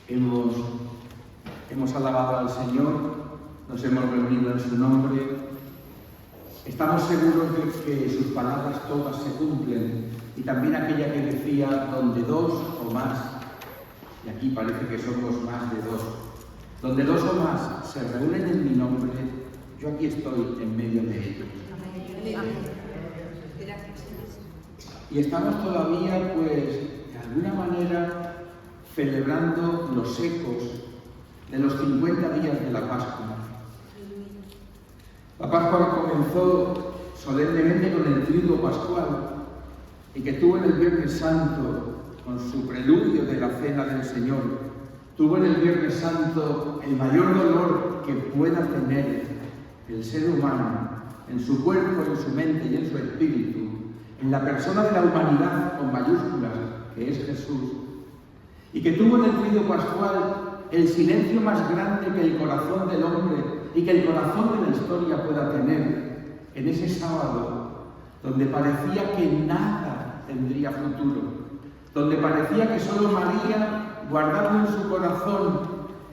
Hemos alabado al Señor, nos hemos reunido en su nombre. Estamos seguros de que sus palabras todas se cumplen, y también aquella que decía, donde dos o más, y aquí parece que somos más de dos, donde dos o más se reúnen en mi nombre, yo aquí estoy en medio de ellos. Y estamos todavía, pues, de alguna manera, celebrando los ecos de los 50 días de la Pascua. La Pascua comenzó solemnemente con el triduo pascual y que tuvo en el Viernes Santo, con su preludio de la Cena del Señor, tuvo en el Viernes Santo el mayor dolor que pueda tener el ser humano en su cuerpo, en su mente y en su espíritu, en la persona de la humanidad con mayúsculas, que es Jesús, y que tuvo en el triduo pascual el silencio más grande que el corazón del hombre y que el corazón de la historia pueda tener en ese sábado, donde parecía que nada tendría futuro, donde parecía que solo María, guardando en su corazón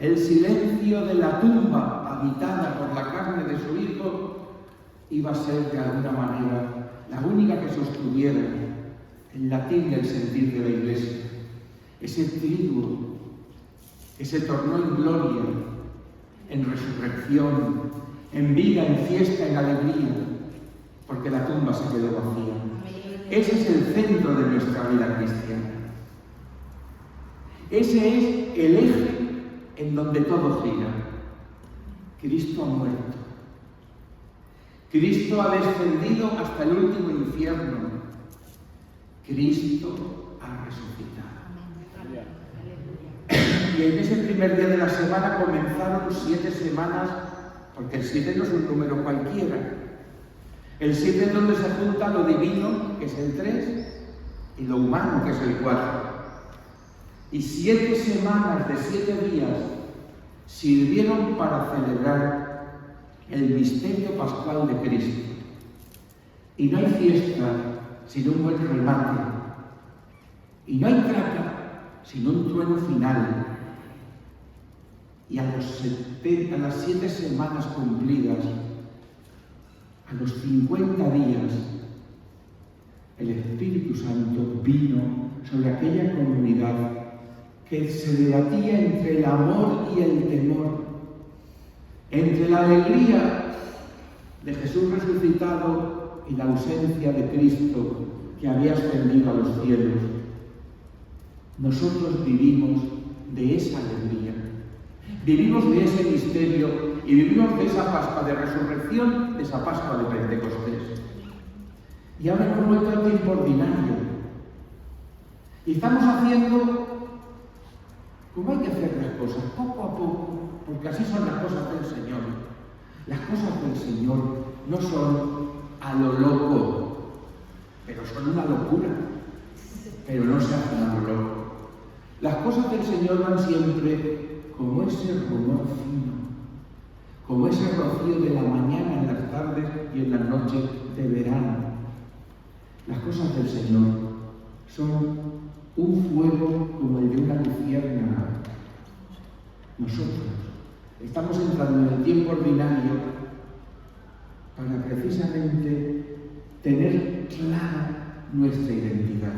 el silencio de la tumba habitada por la carne de su Hijo, iba a ser de alguna manera la única que sostuviera el latín del sentir de la Iglesia, ese triduo que se tornó en gloria, en resurrección, en vida, en fiesta, en alegría, porque la tumba se quedó vacía. Ese es el centro de nuestra vida cristiana. Ese es el eje en donde todo gira. Cristo ha muerto. Cristo ha descendido hasta el último infierno. Cristo ha resucitado. Y en ese primer día de la semana comenzaron 7 semanas, porque el 7 no es un número cualquiera. El 7 es donde se junta lo divino, que es el 3, y lo humano, que es el 4. Y 7 semanas de 7 días sirvieron para celebrar el misterio pascual de Cristo. Y no hay fiesta sin un buen remate. Y no hay traca sin un trueno final. Y a las 7 semanas cumplidas, a los 50 días, el Espíritu Santo vino sobre aquella comunidad que se debatía entre el amor y el temor, entre la alegría de Jesús resucitado y la ausencia de Cristo que había ascendido a los cielos. Nosotros vivimos de esa alegría, vivimos de ese misterio y vivimos de esa Pascua de resurrección, de esa Pascua de Pentecostés. Y ahora hemos vuelto al tiempo ordinario. Y estamos haciendo como hay que hacer las cosas, poco a poco, porque así son las cosas del Señor. Las cosas del Señor no son a lo loco, pero son una locura, pero no se hacen a lo loco. Las cosas del Señor van siempre como ese rumor fino, como ese rocío de la mañana en las tardes y en las noches de verano. Las cosas del Señor son un fuego como el de una luciérnaga. Nosotros estamos entrando en el tiempo ordinario para precisamente tener clara nuestra identidad.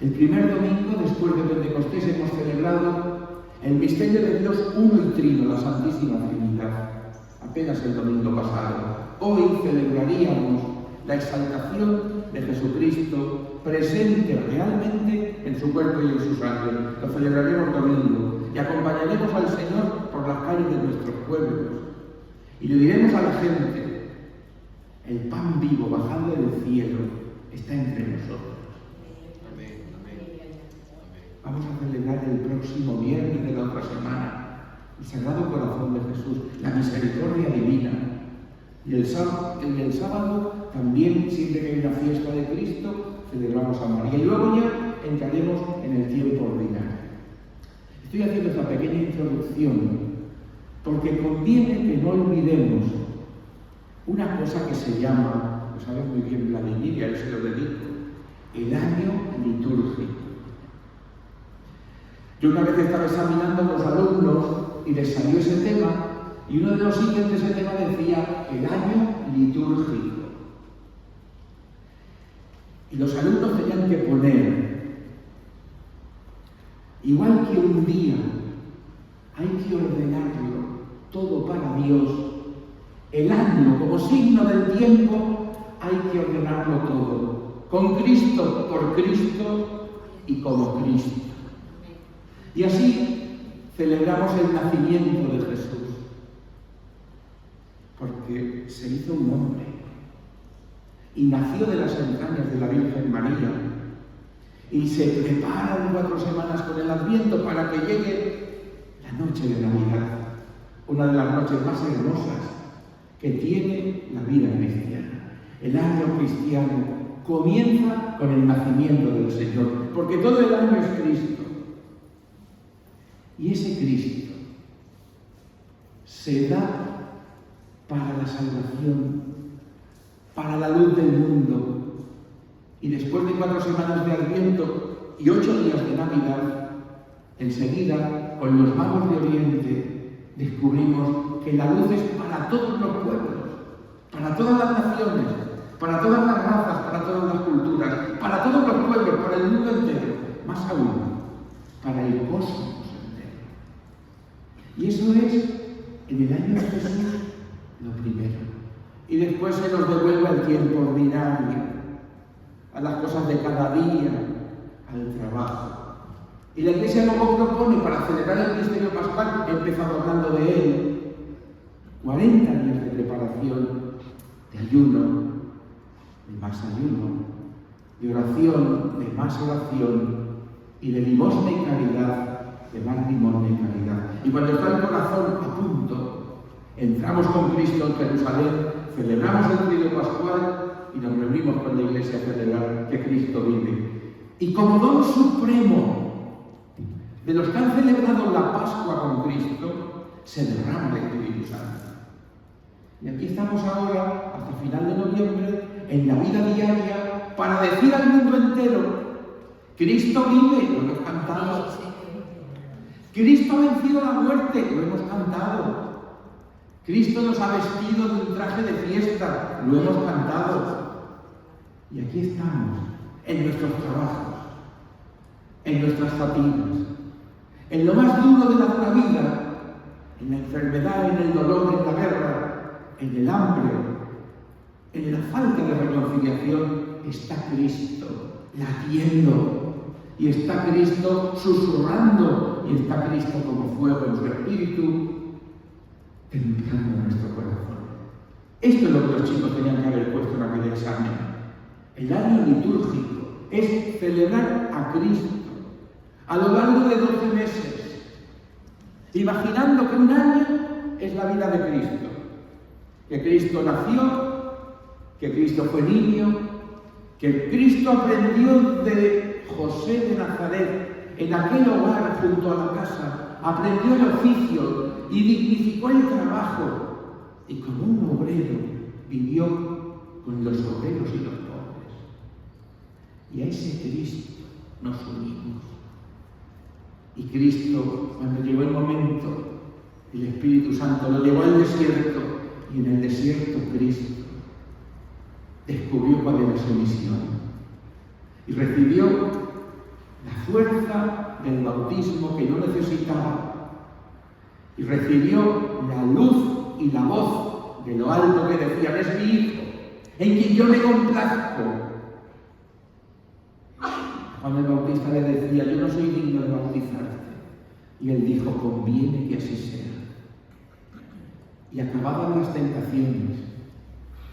El primer domingo, después de Pentecostés, hemos celebrado el misterio de Dios uno y trino, la Santísima Trinidad, apenas el domingo pasado. Hoy celebraríamos la exaltación de Jesucristo presente realmente en su cuerpo y en su sangre. Lo celebraremos domingo y acompañaremos al Señor por las calles de nuestros pueblos y le diremos a la gente: el pan vivo bajando del cielo está entre nosotros. Vamos a celebrar el próximo viernes de la otra semana el Sagrado Corazón de Jesús, la misericordia divina. Y el sábado también, siempre que hay una fiesta de Cristo, celebramos a María. Y luego ya entraremos en el tiempo ordinario. Estoy haciendo esta pequeña introducción porque conviene que no olvidemos una cosa que se llama, lo sabe muy bien Vladimir, y a él se lo dedico, el año litúrgico. Yo una vez estaba examinando a los alumnos y les salió ese tema, y uno de los ítems de ese tema decía el año litúrgico. Y los alumnos tenían que poner, igual que un día hay que ordenarlo todo para Dios, el año como signo del tiempo hay que ordenarlo todo, con Cristo, por Cristo y como Cristo. Y así celebramos el nacimiento de Jesús, porque se hizo un hombre y nació de las entrañas de la Virgen María, y se preparan 4 semanas con el Adviento para que llegue la noche de Navidad, una de las noches más hermosas que tiene la vida cristiana. El año cristiano comienza con el nacimiento del Señor, porque todo el año es Cristo. Y ese Cristo se da para la salvación, para la luz del mundo. Y después de 4 semanas de Adviento y 8 días de Navidad, enseguida, con los magos de Oriente, descubrimos que la luz es para todos los pueblos, para todas las naciones, para todas las razas, para todas las culturas, para todos los pueblos, para el mundo entero, más aún, para el cosmos. Y eso es, en el año de Jesús, lo primero. Y después se nos devuelve al tiempo ordinario, a las cosas de cada día, al trabajo. Y la Iglesia luego propone, para celebrar el misterio pascual, he empezado hablando de él, 40 días de preparación, de ayuno, de más ayuno, de oración, de más oración, y de limosna y caridad, de más limosna y caridad. Y cuando está el corazón a punto, entramos con Cristo en Jerusalén, celebramos el Triduo Pascual y nos reunimos con la Iglesia a celebrar que Cristo vive. Y como don supremo de los que han celebrado la Pascua con Cristo, se derrama el Espíritu Santo. Y aquí estamos ahora, hasta final de noviembre, en la vida diaria, para decir al mundo entero, Cristo vive, lo hemos cantado. Cristo ha vencido la muerte, lo hemos cantado. Cristo nos ha vestido de un traje de fiesta, lo hemos cantado. Y aquí estamos, en nuestros trabajos, en nuestras fatigas, en lo más duro de la dura vida, en la enfermedad, en el dolor, en la guerra, en el hambre, en la falta de reconciliación, está Cristo latiendo. Y está Cristo susurrando, y está Cristo como fuego en su espíritu, templando nuestro corazón. Esto es lo que los chicos tenían que haber puesto en aquel examen. El año litúrgico es celebrar a Cristo a lo largo de 12 meses, imaginando que un año es la vida de Cristo. Que Cristo nació, que Cristo fue niño, que Cristo aprendió de José de Nazaret, en aquel hogar junto a la casa, aprendió el oficio y dignificó el trabajo, y como un obrero vivió con los obreros y los pobres. Y a ese Cristo nos unimos. Y Cristo, cuando llegó el momento, el Espíritu Santo lo llevó al desierto, y en el desierto Cristo descubrió cuál era su misión y recibió la fuerza del bautismo que no necesitaba, y recibió la luz y la voz de lo alto que decía: es mi Hijo, en quien yo me complazco. Juan el Bautista le decía: yo no soy digno de bautizarte, y él dijo: conviene que así sea. Y acababan las tentaciones,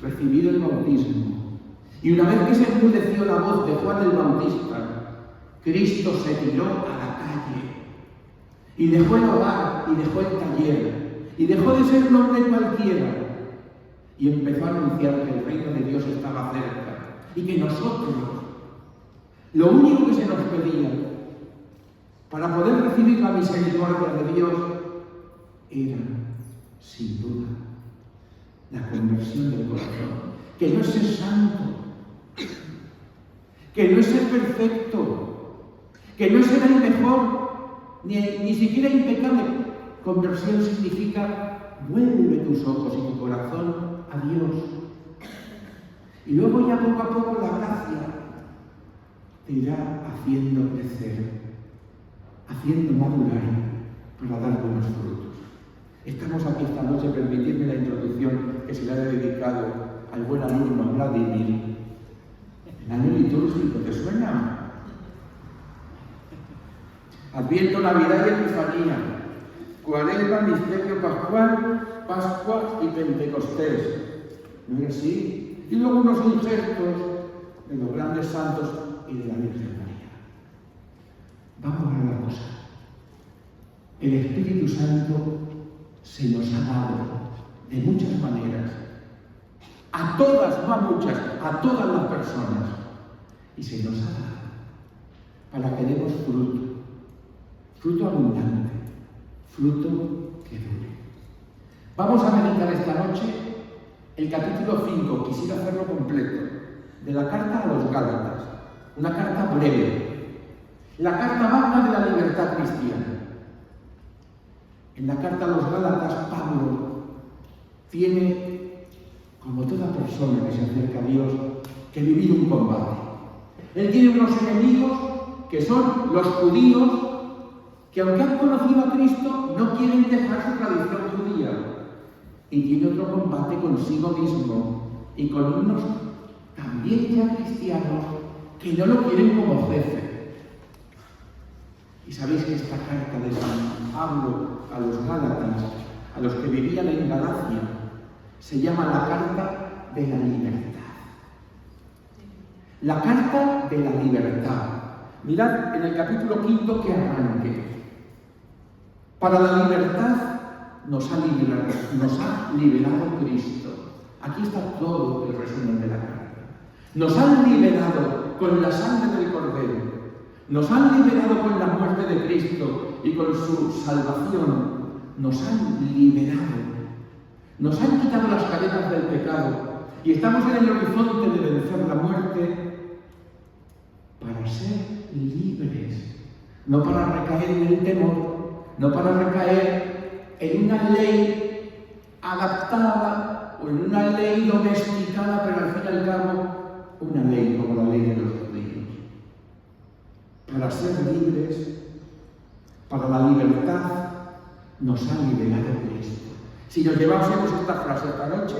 recibido el bautismo, y una vez que se enmudeció la voz de Juan el Bautista, Cristo se tiró a la calle y dejó el hogar y dejó el taller y dejó de ser un hombre cualquiera y empezó a anunciar que el reino de Dios estaba cerca y que nosotros, lo único que se nos pedía para poder recibir la misericordia de Dios era, sin duda, la conversión del corazón, que no es ser santo, que no es ser perfecto, que no es ser el mejor, ni siquiera impecable. Conversión significa vuelve tus ojos y tu corazón a Dios. Y luego ya poco a poco la gracia te irá haciendo crecer, haciendo madurar para dar buenos frutos. Estamos aquí esta noche, permitidme la introducción que se le ha dedicado al buen alumno Vladimir. El año litúrgico, ¿te suena? Adviento, Navidad y Epifanía, Cuaresma, Misterio Pascual, Pascua y Pentecostés. ¿No es así? Y luego unos injertos de los grandes santos y de la Virgen María. Vamos a ver la cosa. El Espíritu Santo se nos ha dado de muchas maneras. A todas, no a muchas, a todas las personas. Y se nos ha dado para que demos fruto. Fruto abundante, fruto que dure. Vamos a meditar esta noche el capítulo 5, quisiera hacerlo completo, de la carta a los Gálatas, una carta breve, la carta magna de la libertad cristiana. En la carta a los Gálatas, Pablo tiene, como toda persona que se acerca a Dios, que vivir un combate. Él tiene unos enemigos que son los judíos, que aunque han conocido a Cristo, no quieren dejar su tradición judía. Y tiene otro combate consigo mismo y con unos también ya cristianos que no lo quieren como jefe. Y sabéis que esta carta de San Pablo a los Gálatas, a los que vivían en Galacia, se llama la carta de la libertad. La carta de la libertad. Mirad en el capítulo 5 que arranque. Para la libertad nos ha liberado Cristo. Aquí está todo el resumen de la carta. Nos han liberado con la sangre del Cordero. Nos han liberado con la muerte de Cristo y con su salvación. Nos han liberado. Nos han quitado las cadenas del pecado. Y estamos en el horizonte de vencer la muerte para ser libres. No para recaer en el temor. No para recaer en una ley adaptada o en una ley domesticada, pero al fin y al cabo una ley como la ley de los judíos. Para ser libres, para la libertad, nos ha liberado Cristo. Si nos llevásemos esta frase esta noche,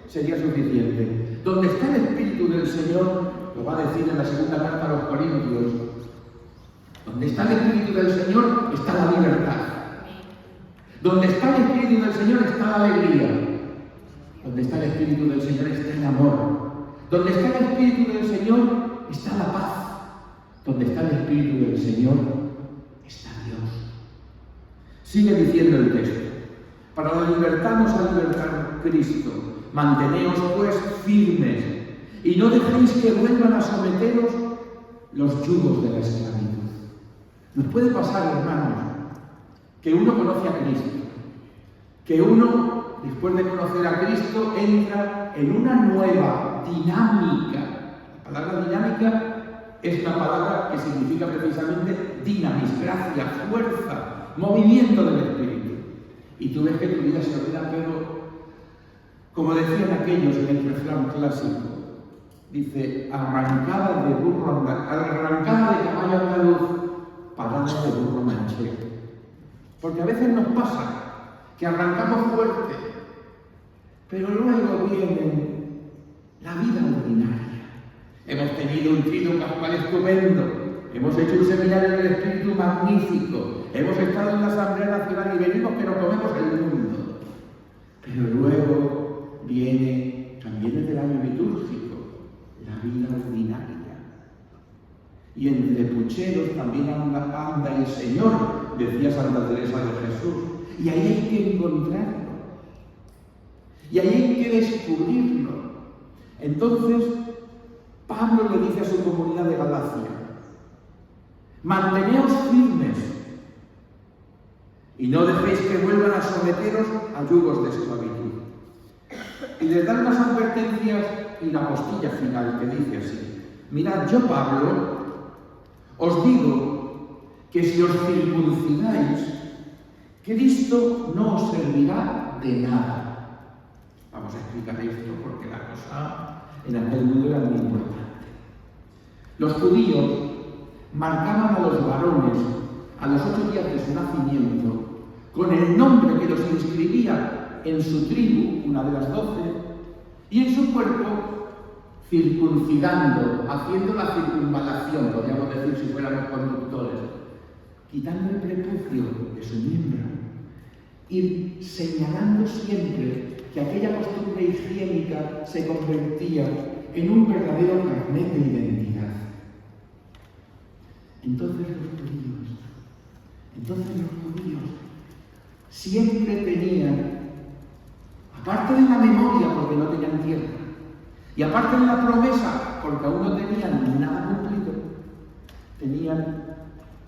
sería suficiente. Donde está el Espíritu del Señor, lo va a decir en la segunda carta a los Corintios, donde está el Espíritu del Señor, está la libertad. Donde está el Espíritu del Señor, está la alegría. Donde está el Espíritu del Señor, está el amor. Donde está el Espíritu del Señor, está la paz. Donde está el Espíritu del Señor, está Dios. Sigue diciendo el texto. Para la libertad nos ha libertado Cristo. Manteneos pues firmes y no dejéis que vuelvan a someteros los yugos de la esclavitud. Nos puede pasar, hermanos, que uno conoce a Cristo, que uno, después de conocer a Cristo, entra en una nueva dinámica. La palabra dinámica es una palabra que significa precisamente dinamis, gracia, fuerza, movimiento del Espíritu. Y tú ves que tu vida se ordena, pero, como decían aquellos en el refrán clásico, dice, arrancada de caballo andaluz, parada de burro manchego. Porque a veces nos pasa que arrancamos fuerte, pero luego viene la vida ordinaria. Hemos tenido un trino pascual estupendo, hemos hecho un seminario del Espíritu magnífico, hemos estado en la Asamblea Nacional y venimos que nos comemos el mundo. Pero luego viene, también desde el año litúrgico, la vida ordinaria. Y entre pucheros también anda el Señor, decía Santa Teresa de Jesús. Y ahí hay que encontrarlo. Y ahí hay que descubrirlo. Entonces, Pablo le dice a su comunidad de Galacia, manteneos firmes y no dejéis que vuelvan a someteros a yugos de esclavitud. Y les da unas advertencias y la postilla final que dice así, mirad, yo Pablo os digo que si os circuncidáis, Cristo no os servirá de nada. Vamos a explicar esto porque la cosa en aquel mundo era muy importante. Los judíos marcaban a los varones a los 8 días de su nacimiento con el nombre que los inscribía en su tribu, una de las 12, y en su cuerpo circuncidando, haciendo la circunvalación, podríamos decir si fuéramos conductores, quitando el prepucio de su miembro y señalando siempre que aquella costumbre higiénica se convertía en un verdadero carnet de identidad. Entonces los judíos siempre tenían, aparte de la memoria porque no tenían tierra, y aparte de la promesa porque aún no tenían nada cumplido, tenían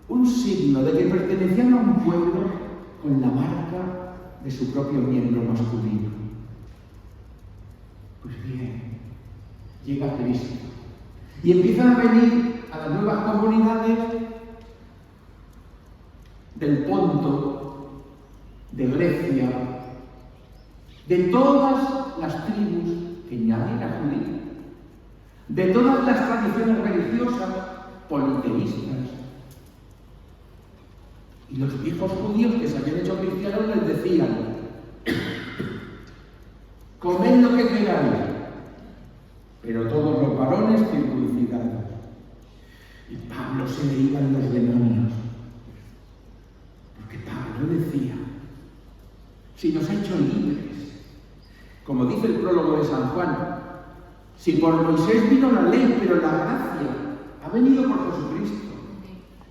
un signo de que pertenecían a un pueblo con la marca de su propio miembro masculino. Pues bien, llega Cristo y empiezan a venir a las nuevas comunidades del Ponto, de Grecia, de todas las tribus que nadie era judía, de todas las tradiciones religiosas politeístas. Y los viejos judíos que se habían hecho cristianos les decían: comed lo que queráis, pero todos los varones circuncidados. Y Pablo se le iban los demonios, porque Pablo decía: si nos ha hecho libres, como dice el prólogo de San Juan, si por Moisés vino la ley, pero la gracia ha venido por Jesucristo,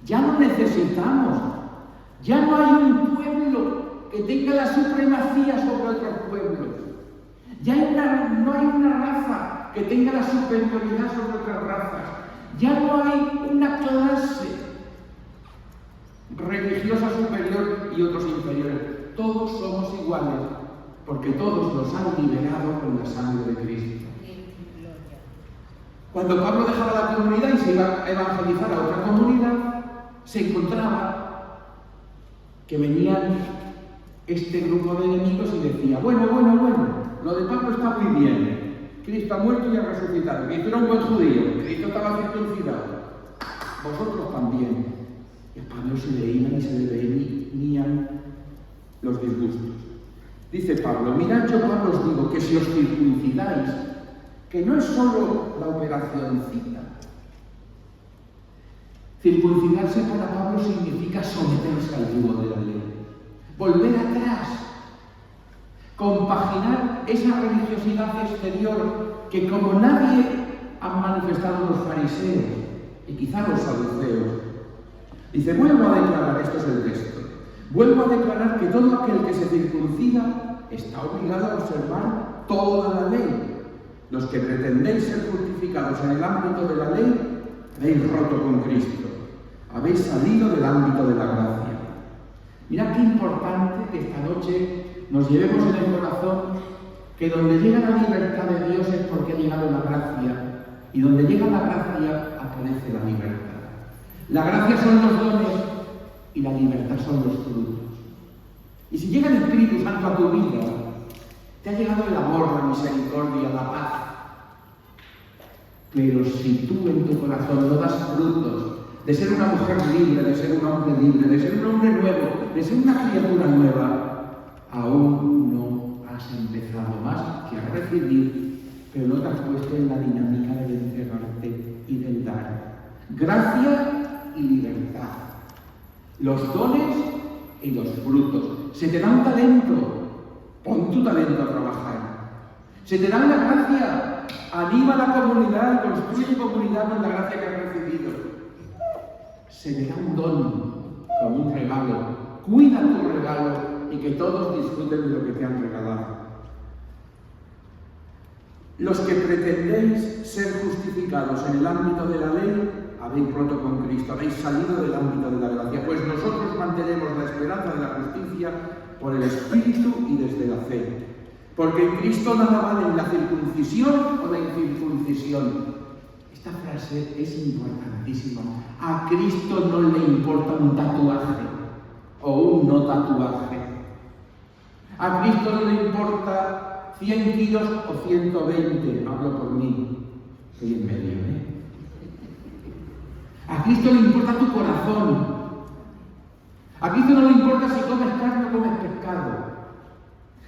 ya no necesitamos, ya no hay un pueblo que tenga la supremacía sobre otros pueblos, ya no hay una raza que tenga la superioridad sobre otras razas, ya no hay una clase religiosa superior y otros inferiores. Todos somos iguales, porque todos nos han liberado con la sangre de Cristo. Cuando Pablo dejaba la comunidad y se iba a evangelizar a otra comunidad, se encontraba que venían este grupo de enemigos y decía: bueno, lo de Pablo está muy bien. Cristo ha muerto y ha resucitado. Cristo era un buen judío. Cristo estaba circuncidado. Vosotros también. Y a Pablo se le iban y se le venían los disgustos. Dice Pablo: mirad, yo Pablo os digo que si os circuncidáis, que no es solo la operacióncita. Circuncidarse para Pablo significa someterse al yugo de la ley, volver atrás, compaginar esa religiosidad exterior que como nadie han manifestado los fariseos y quizá los saduceos. Dice: vuelvo a declarar, esto es el texto, vuelvo a declarar que todo aquel que se circuncida está obligado a observar toda la ley. Los que pretendéis ser justificados en el ámbito de la ley, habéis roto con Cristo, habéis salido del ámbito de la gracia. Mirad qué importante que esta noche nos llevemos en el corazón que donde llega la libertad de Dios es porque ha llegado la gracia, y donde llega la gracia aparece la libertad. La gracia son los dones y la libertad son los frutos. Y si llega el Espíritu Santo a tu vida, te ha llegado el amor, la misericordia, la paz. Pero si tú en tu corazón no das frutos de ser una mujer libre, de ser un hombre libre, de ser un hombre nuevo, de ser una criatura nueva, aún no has empezado más que a recibir, pero no te has puesto en la dinámica del entregarte y del dar. Gracia y libertad. Los dones y los frutos. Se te da un talento, pon tu talento a trabajar. Se te da una gracia, anima a la comunidad, construye comunidad con la gracia que has recibido. Se te da un don, como un regalo. Cuida tu regalo y que todos disfruten de lo que te han regalado. Los que pretendéis ser justificados en el ámbito de la ley, habéis roto con Cristo, habéis salido del ámbito de la gracia, pues nosotros mantenemos la esperanza de la justicia por el Espíritu y desde la fe. Porque en Cristo nada vale la circuncisión o la incircuncisión. Esta frase es importantísima. A Cristo no le importa un tatuaje o un no tatuaje. A Cristo no le importa 100 kilos o 120. Hablo por mí. Estoy en medio, ¿eh? A Cristo le importa tu corazón. A Cristo no le importa si comes carne o comes pescado.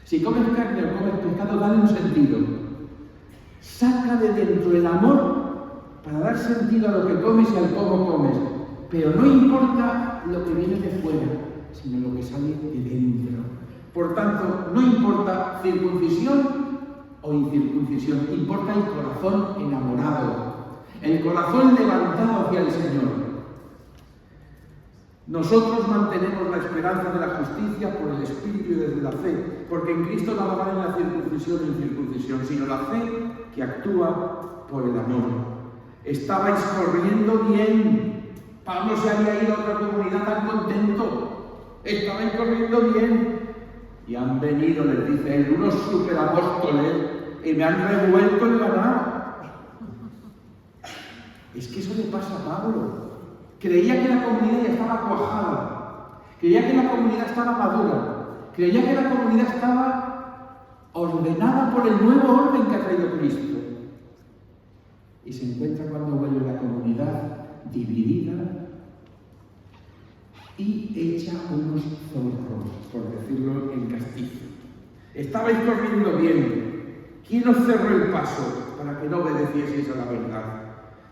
Si comes carne o comes pescado, dale un sentido. Saca de dentro el amor para dar sentido a lo que comes y al cómo comes. Pero no importa lo que viene de fuera, sino lo que sale de dentro. Por tanto, no importa circuncisión o incircuncisión, importa el corazón enamorado, el corazón levantado hacia el Señor. Nosotros mantenemos la esperanza de la justicia por el Espíritu y desde la fe, porque en Cristo nada vale la circuncisión e incircuncisión, sino la fe que actúa por el amor. Estabais corriendo bien. Pablo se había ido a otra comunidad tan contento. Estabais corriendo bien. Y han venido, les dice él, unos superapóstoles y me han revuelto el ganado. Es que eso le pasa a Pablo. Creía que la comunidad ya estaba cuajada. Creía que la comunidad estaba madura. Creía que la comunidad estaba ordenada por el nuevo orden que ha traído Cristo. Y se encuentra cuando vuelve la comunidad dividida y hecha unos zorros, por decirlo en castizo. Estabais corriendo bien. ¿Quién os cerró el paso para que no obedecieseis a la verdad?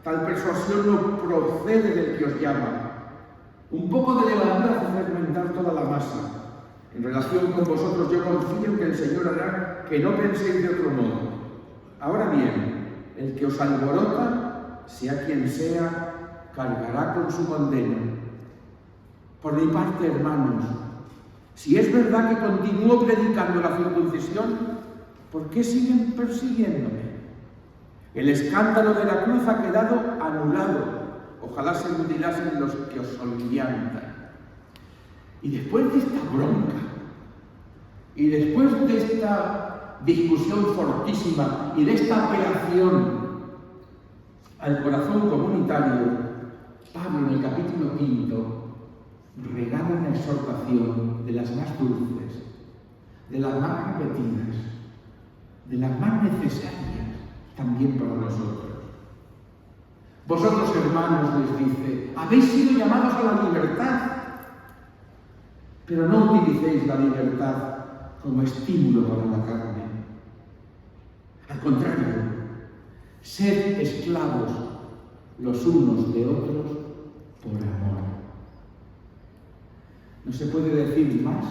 Tal persuasión no procede del que os llama. Un poco de levadura hace fermentar toda la masa. En relación con vosotros, yo confío que el Señor hará que no penséis de otro modo. Ahora bien, el que os alborota, sea quien sea, cargará con su condena. Por mi parte, hermanos, si es verdad que continúo predicando la circuncisión, ¿por qué siguen persiguiéndome? El escándalo de la cruz ha quedado anulado. Ojalá se mutilasen los que os soliviantan. Y después de esta bronca, y después de esta discusión fortísima y de esta apelación al corazón comunitario, Pablo en el capítulo 5 regala una exhortación de las más dulces, de las más repetidas, de las más necesarias también para nosotros. Vosotros, hermanos, les dice, habéis sido llamados a la libertad, pero no utilicéis la libertad como estímulo para la carne. Al contrario, sed esclavos los unos de otros por amor. No se puede decir más,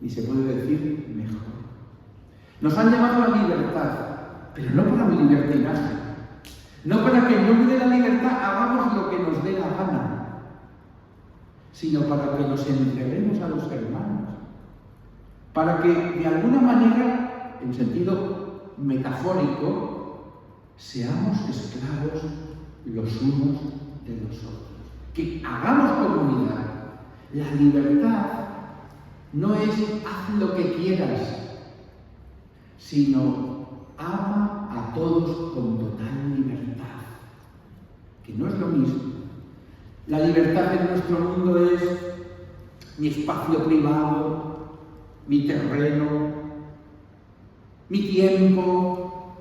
ni se puede decir mejor. Nos han llamado a la libertad, pero no para mi libertinaje. No para que en nombre de la libertad hagamos lo que nos dé la gana, sino para que nos entreguemos a los hermanos. Para que, de alguna manera, en sentido metafórico, seamos esclavos los unos de los otros. Que hagamos comunidad. La libertad no es haz lo que quieras, sino ama a todos con total libertad. Que no es lo mismo. La libertad en nuestro mundo es mi espacio privado, mi terreno, mi tiempo.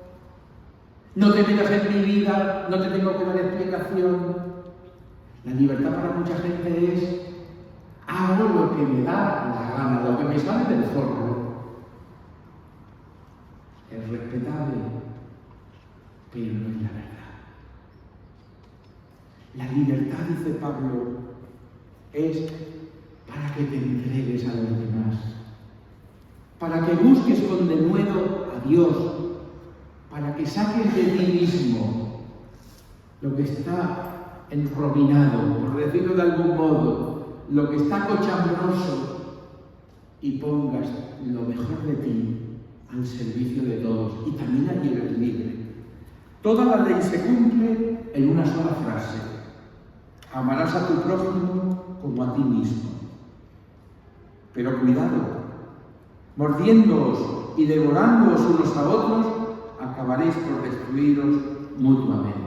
No te metas en mi vida, no te tengo que dar explicación. La libertad para mucha gente es hago lo que me da la gana, lo que me sale del forro. Es respetable, pero no es la verdad. La libertad, dice Pablo, es para que te entregues a los demás, para que busques con denuedo a Dios, para que saques de ti mismo lo que está enrobinado, por decirlo de algún modo, lo que está cochambroso, y pongas lo mejor de ti al servicio de todos, y también allí eres libre. Toda la ley se cumple en una sola frase: amarás a tu prójimo como a ti mismo. Pero cuidado, mordiéndoos y devorándoos unos a otros, acabaréis por destruiros mutuamente.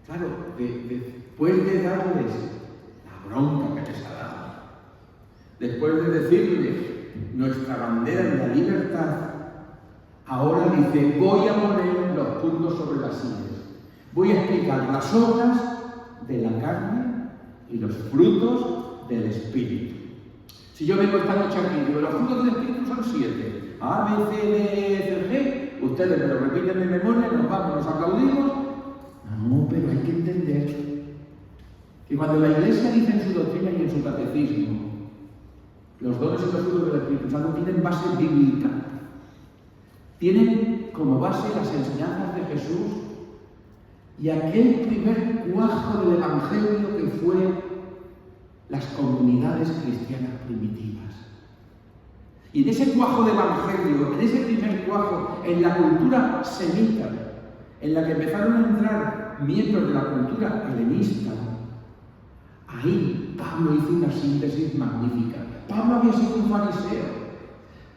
Claro, después de darles la bronca que les ha dado, después de decirles nuestra bandera es la libertad, ahora dice, voy a poner los puntos sobre las sillas. Voy a explicar las obras de la carne y los frutos del Espíritu. Si yo vengo esta noche aquí y digo, los frutos del Espíritu son 7. A, B, C, D, E, F, G. Ustedes me lo repiten de memoria, nos vamos, nos aplaudimos. No, pero hay que entender que cuando la Iglesia dice en su doctrina y en su catecismo, los dones y los frutos del Espíritu Santo tienen base bíblica, tienen como base las enseñanzas de Jesús y aquel primer cuajo del Evangelio que fue las comunidades cristianas primitivas. Y en ese cuajo del Evangelio, en ese primer cuajo, en la cultura semita, en la que empezaron a entrar miembros de la cultura helenista, ahí Pablo hizo una síntesis magnífica. Pablo había sido un fariseo.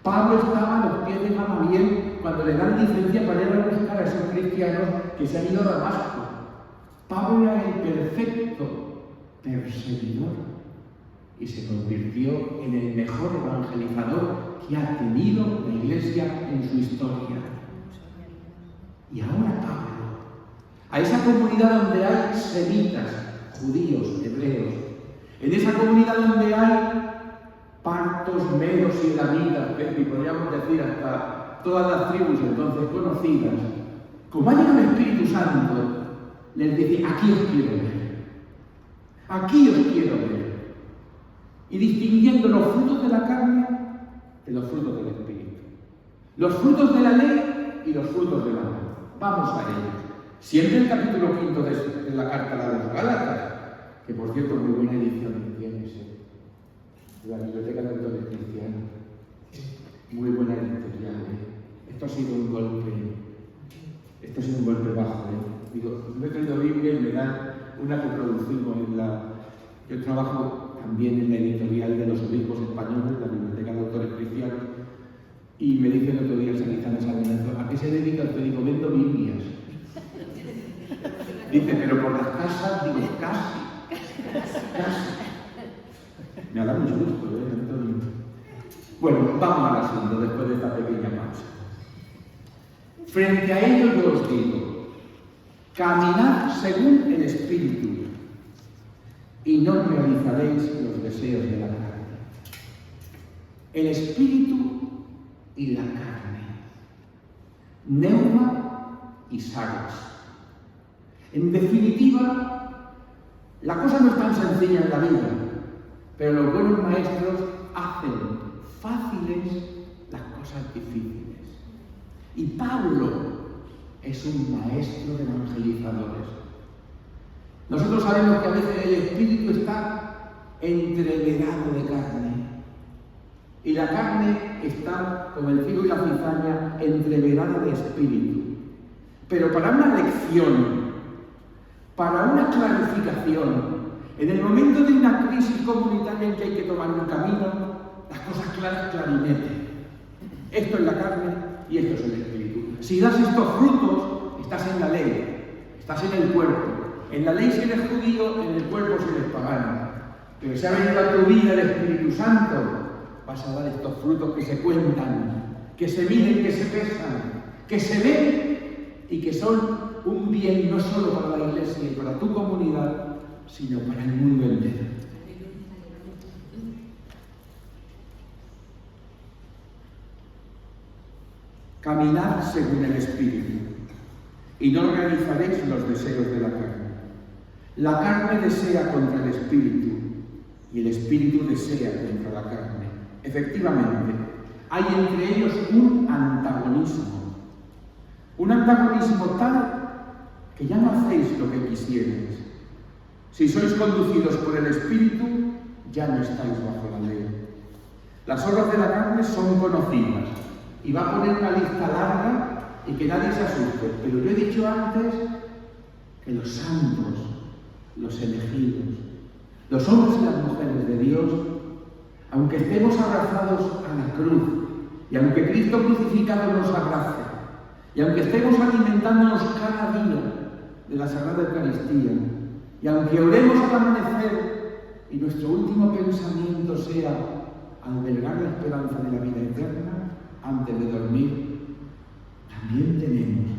Pablo estaba a los pies de Gamaliel cuando le dan licencia para ir a buscar a esos cristianos que se han ido a Damasco. Pablo era el perfecto perseguidor y se convirtió en el mejor evangelizador que ha tenido la Iglesia en su historia. Y ahora Pablo, a esa comunidad donde hay semitas, judíos, hebreos, en esa comunidad donde hay partos, medos y elamitas, y podríamos decir hasta todas las tribus entonces conocidas, como ha llegado el Espíritu Santo, les dice, aquí os quiero ver, aquí os quiero ver, y distinguiendo los frutos de la carne de los frutos del Espíritu, los frutos de la ley y los frutos del amor. Vamos a ellos. Siempre el capítulo 5 de la carta a los Gálatas, que por cierto muy buena edición tiene la Biblioteca de Autores Cristianos. Muy buena editorial. Esto ha sido un golpe bajo. Digo, no he traído Biblia y me dan una que producimos en la... Yo trabajo también en la editorial de los obispos españoles, la Biblioteca de Autores Cristianos, y me dice el otro día el Sanitán de San Lorenzo, ¿a qué se dedica usted? Digo, vendo Biblias. Dice, pero por las casas, digo, casi. Me ha dado mucho gusto, Antonio. Bueno, vamos al asunto después de esta pequeña pausa. Frente a ello yo os digo, caminad según el Espíritu y no realizaréis los deseos de la carne. El Espíritu y la carne. Neuma y Sagas. En definitiva, la cosa no es tan sencilla en la vida, pero los buenos maestros hacen fáciles las cosas difíciles. Y Pablo es un maestro de evangelizadores. Nosotros sabemos que a veces el espíritu está entreverado de carne. Y la carne está, como el trigo y la cizaña, entreverada de espíritu. Pero para una lección, para una clarificación, en el momento de una crisis comunitaria en que hay que tomar un camino, las cosas claras, clarinete. Esto es la carne y esto es el espíritu. Si das estos frutos, estás en la ley, estás en el cuerpo. En la ley si eres judío, en el cuerpo si eres pagano. Pero si ha venido a tu vida el Espíritu Santo, vas a dar estos frutos que se cuentan, que se miden, que se pesan, que se ven y que son un bien no solo para la Iglesia y para tu comunidad, sino para el mundo entero. Caminad según el Espíritu y no realizaréis los deseos de la carne. La carne desea contra el Espíritu y el Espíritu desea contra la carne. Efectivamente, hay entre ellos un antagonismo. Un antagonismo tal que ya no hacéis lo que quisierais. Si sois conducidos por el Espíritu, ya no estáis bajo la ley. Las obras de la carne son conocidas, y va a poner una lista larga y que nadie se asuste. Pero yo he dicho antes que los santos, los elegidos, los hombres y las mujeres de Dios, aunque estemos abrazados a la cruz, y aunque Cristo crucificado nos abrace, y aunque estemos alimentándonos cada día de la Sagrada Eucaristía. Y aunque oremos al amanecer y nuestro último pensamiento sea albergar la esperanza de la vida eterna antes de dormir, también tenemos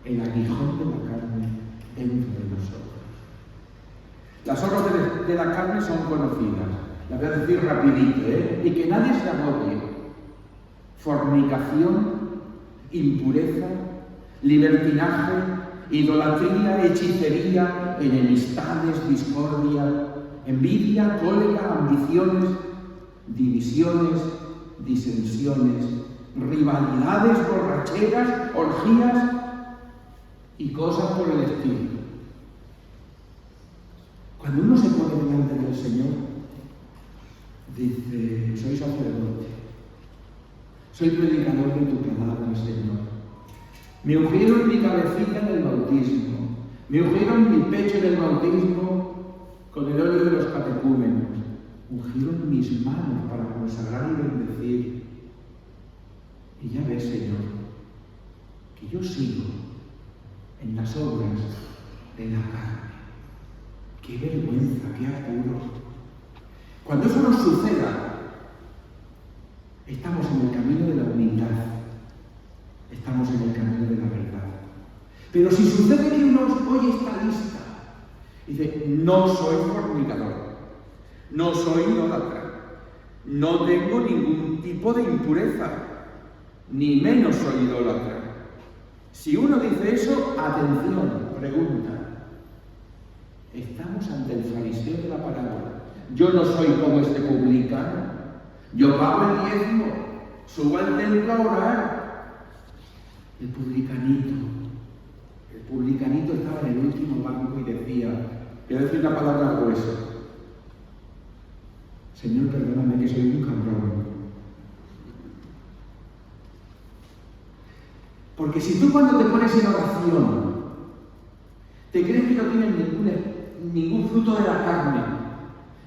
el aguijón de la carne dentro de nosotros. Las obras de la carne son conocidas, las voy a decir rapidito, y que nadie se agobie. Fornicación, impureza, libertinaje, idolatría, hechicería, enemistades, discordia, envidia, cólera, ambiciones, divisiones, disensiones, rivalidades, borracheras, orgías y cosas por el estilo. Cuando uno se pone delante del Señor, dice: soy sacerdote, soy predicador de tu palabra, Señor. Me ungieron mi cabecita en el bautismo, me ungieron mi pecho en el bautismo con el óleo de los catecúmenos, ungieron mis manos para consagrar y bendecir. Y ya ves, Señor, que yo sigo en las obras de la carne. ¡Qué vergüenza, qué apuro! Cuando eso nos suceda, estamos en el camino de la humildad, estamos en el camino de la verdad. Pero si sucede que uno oye esta lista y dice: no soy fornicador, no soy idólatra, no tengo ningún tipo de impureza, ni menos soy idólatra. Si uno dice eso, atención, pregunta. Estamos ante el fariseo de la parábola. Yo no soy como este publicano. Yo pago el diezmo, subo al templo a orar. El publicanito estaba en el último banco y decía, voy a decir una palabra al hueso: Señor, perdóname que soy un cabrón. Porque si tú cuando te pones en oración te crees que no tienes ningún fruto de la carne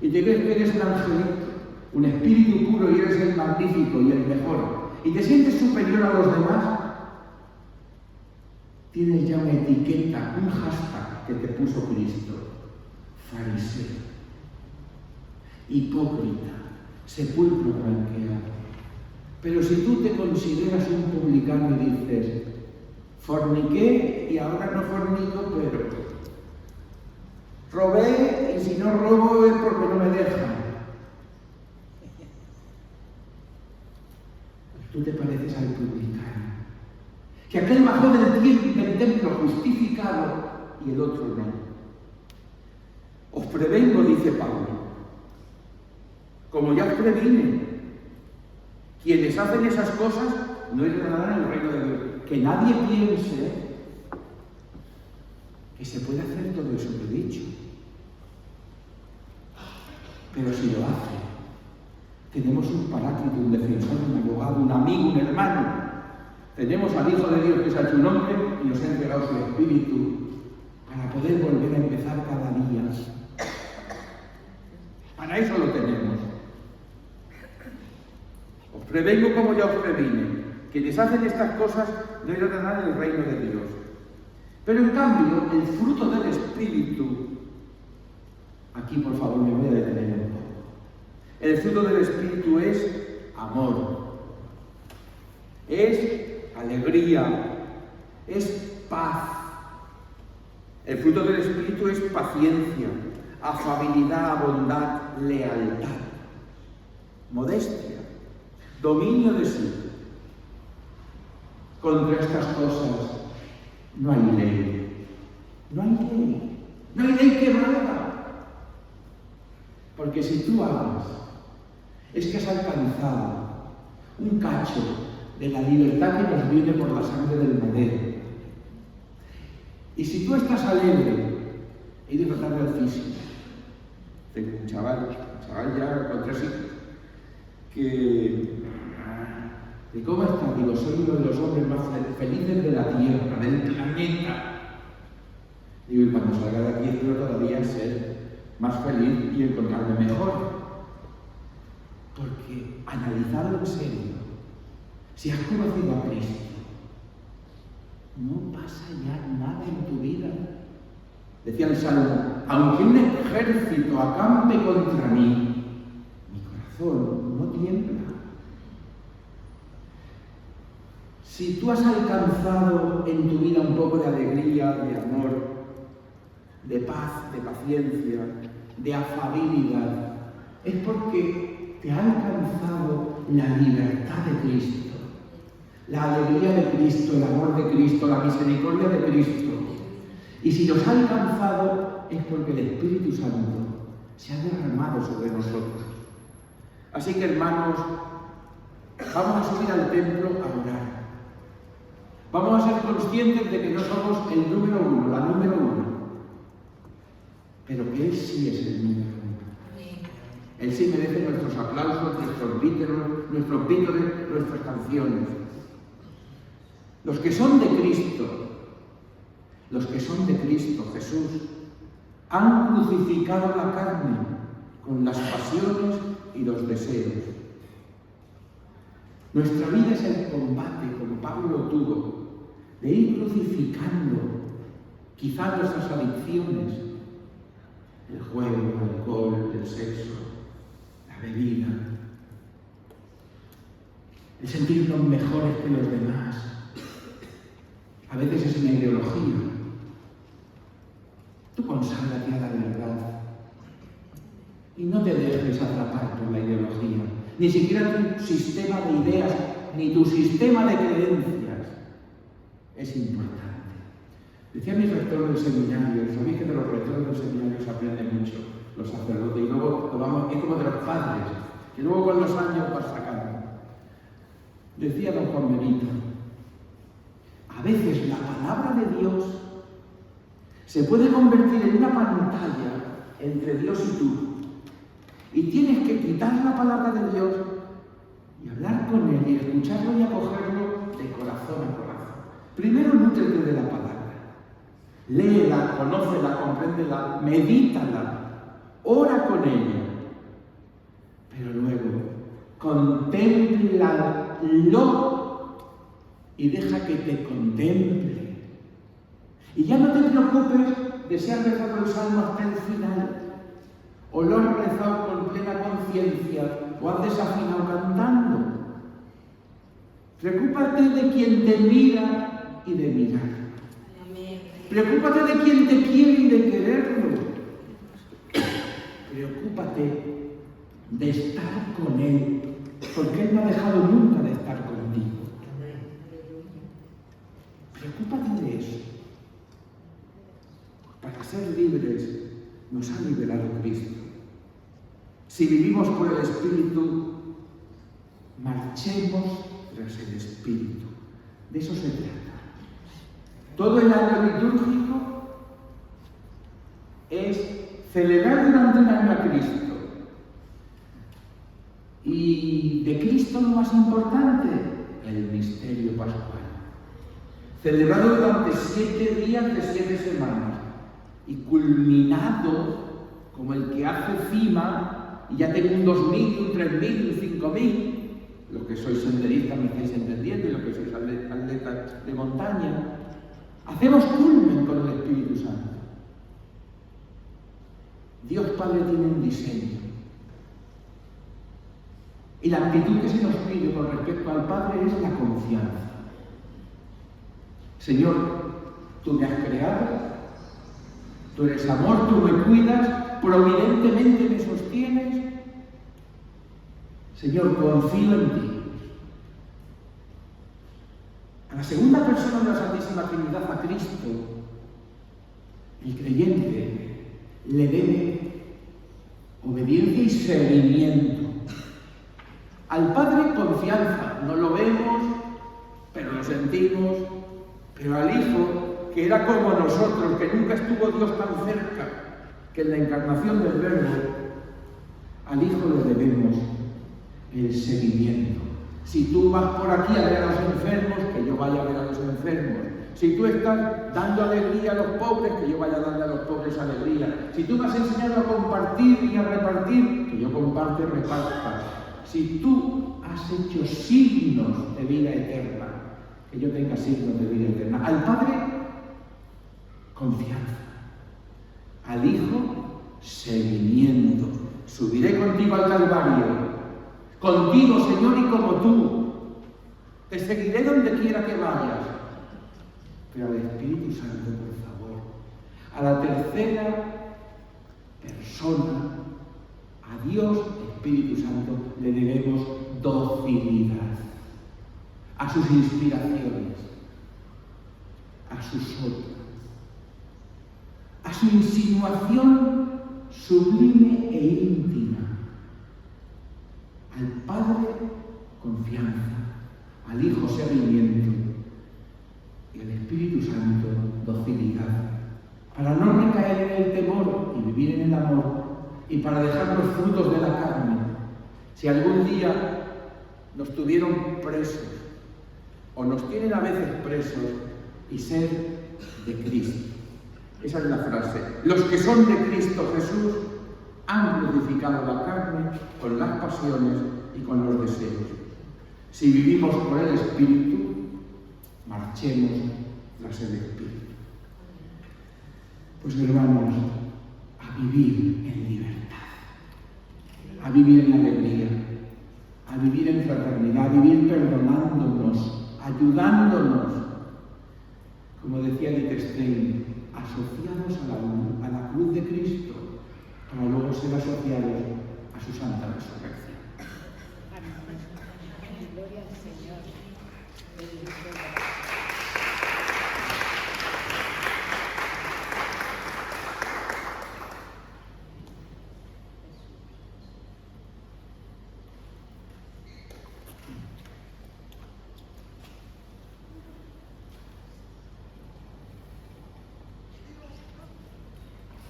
y te crees que eres un angelito, un espíritu puro y eres el magnífico y el mejor y te sientes superior a los demás, tienes ya una etiqueta, un hashtag que te puso Cristo: fariseo, hipócrita, sepulcro blanqueado. Pero si tú te consideras un publicano y dices: forniqué y ahora no fornico, pero robé y si no robo es porque no me dejan, tú te pareces al publicano, que aquel bajó del templo justificado y el otro no. Os prevengo, dice Pablo, como ya os previne, quienes hacen esas cosas no heredarán el reino de Dios. Que nadie piense que se puede hacer todo eso que he dicho. Pero si lo hace, tenemos un paráclito, un defensor, un abogado, un amigo, un hermano. Tenemos al Hijo de Dios que se ha hecho un hombre y nos ha entregado su Espíritu para poder volver a empezar cada día. Para eso lo tenemos. Os prevengo como ya os previne. Quienes hacen estas cosas no heredarán el reino de Dios. Pero en cambio, el fruto del Espíritu, aquí por favor me voy a detener un poco. El fruto del Espíritu es amor, es alegría, es paz. El fruto del Espíritu es paciencia, afabilidad, bondad, lealtad, modestia, dominio de sí. Contra estas cosas no hay ley. No hay ley. No hay ley que valga. Porque si tú hablas, es que has alcanzado un cacho de la libertad que nos viene por la sangre del madero. Y si tú estás alegre, he de tratar del físico. Tengo un chaval ya con 3 hijos, que... ¿Y cómo está? Digo, soy uno de los hombres más felices de la Tierra, del planeta. Digo, y cuando salga de aquí espero todavía ser más feliz y encontrarme mejor. Porque, analizado en serio, si has conocido a Cristo, no pasa ya nada en tu vida. Decía el Salmo, aunque un ejército acampe contra mí, mi corazón no tiembla. Si tú has alcanzado en tu vida un poco de alegría, de amor, de paz, de paciencia, de afabilidad, es porque te ha alcanzado la libertad de Cristo, la alegría de Cristo, el amor de Cristo, la misericordia de Cristo. Y si los ha alcanzado es porque el Espíritu Santo se ha derramado sobre nosotros. Así que, hermanos, vamos a subir al templo a orar. Vamos a ser conscientes de que no somos el número uno, la número uno, pero que Él sí es el número uno. Él sí merece nuestros aplausos, nuestros vítores, nuestras canciones. Los que son de Cristo Jesús, han crucificado la carne con las pasiones y los deseos. Nuestra vida es el combate, como Pablo tuvo, de ir crucificando quizás nuestras adicciones, el juego, el alcohol, el sexo, la bebida, el sentirnos mejores que los demás. A veces es una ideología. Tú conságrate a la verdad y no te dejes atrapar por la ideología, ni siquiera tu sistema de ideas, ni tu sistema de creencias es importante. Decía mi rector del seminario, sabéis que de los rectores del seminario se aprende mucho, los sacerdotes, y luego es como de los padres, que luego con los años vas sacando. Decía don Juan Benito, a veces la palabra de Dios se puede convertir en una pantalla entre Dios y tú. Y tienes que quitar la palabra de Dios y hablar con Él y escucharlo y acogerlo de corazón a corazón. Primero, nútrete de la palabra. Léela, conócela, compréndela, medítala, ora con ella. Pero luego, contémplalo y deja que te contemple. Y ya no te preocupes de si has rezado el salmo hasta el final, o lo has rezado con plena conciencia, o has desafinado cantando. Preocúpate de quien te mira y de mirar. Preocúpate de quien te quiere y de quererlo. Preocúpate de estar con Él, porque Él no ha dejado nunca de estar contigo. Preocúpate de eso. Para ser libres nos ha liberado Cristo. Si vivimos por el Espíritu, marchemos tras el Espíritu. De eso se trata. Todo el año litúrgico es celebrar durante un año a Cristo. Y de Cristo lo más importante, el misterio pascual. Celebrado durante 7 días de 7 semanas y culminado como el que hace cima y ya tengo un 2000, un 3000, un 5000, los que sois senderistas me estáis entendiendo y los que sois atletas de montaña, hacemos culmen con el Espíritu Santo. Dios Padre tiene un diseño. Y la actitud que se nos pide con respecto al Padre es la confianza. Señor, tú me has creado, tú eres amor, tú me cuidas, providentemente me sostienes. Señor, confío en ti. A la segunda persona de la Santísima Trinidad, a Cristo, el creyente le debe obediencia y seguimiento. Al Padre, confianza. No lo vemos, pero lo sentimos. Pero al Hijo, que era como nosotros, que nunca estuvo Dios tan cerca, que en la encarnación del Verbo, al Hijo le debemos el seguimiento. Si tú vas por aquí a ver a los enfermos, que yo vaya a ver a los enfermos. Si tú estás dando alegría a los pobres, que yo vaya a darle a los pobres alegría. Si tú me has enseñado a compartir y a repartir, que yo comparte y reparta. Si tú has hecho signos de vida eterna, que yo tenga signos de vida eterna. Al Padre, confianza. al Hijo seguimiento. Subiré contigo al Calvario, contigo, Señor, y como tú. Te seguiré donde quiera que vayas. Pero al Espíritu Santo, por favor, a la tercera persona, a Dios Espíritu Santo, le debemos docilidad a sus inspiraciones, a su soplo, a su insinuación sublime e íntima. Al Padre, confianza, al Hijo, seguimiento, y al Espíritu Santo, docilidad, para no recaer en el temor y vivir en el amor, y para dejar los frutos de la carne. Si algún día nos tuvieron presos, o nos tienen a veces presos, y ser de Cristo. Esa es la frase. Los que son de Cristo Jesús han crucificado la carne con las pasiones y con los deseos. Si vivimos por el Espíritu, marchemos tras el Espíritu. Pues hermanos, a vivir en libertad, a vivir en alegría, a vivir en fraternidad, a vivir perdonándonos, ayudándonos, como decía Edith Stein, asociados a la cruz de Cristo, para luego ser asociados a su santa resurrección. Gloria al Señor.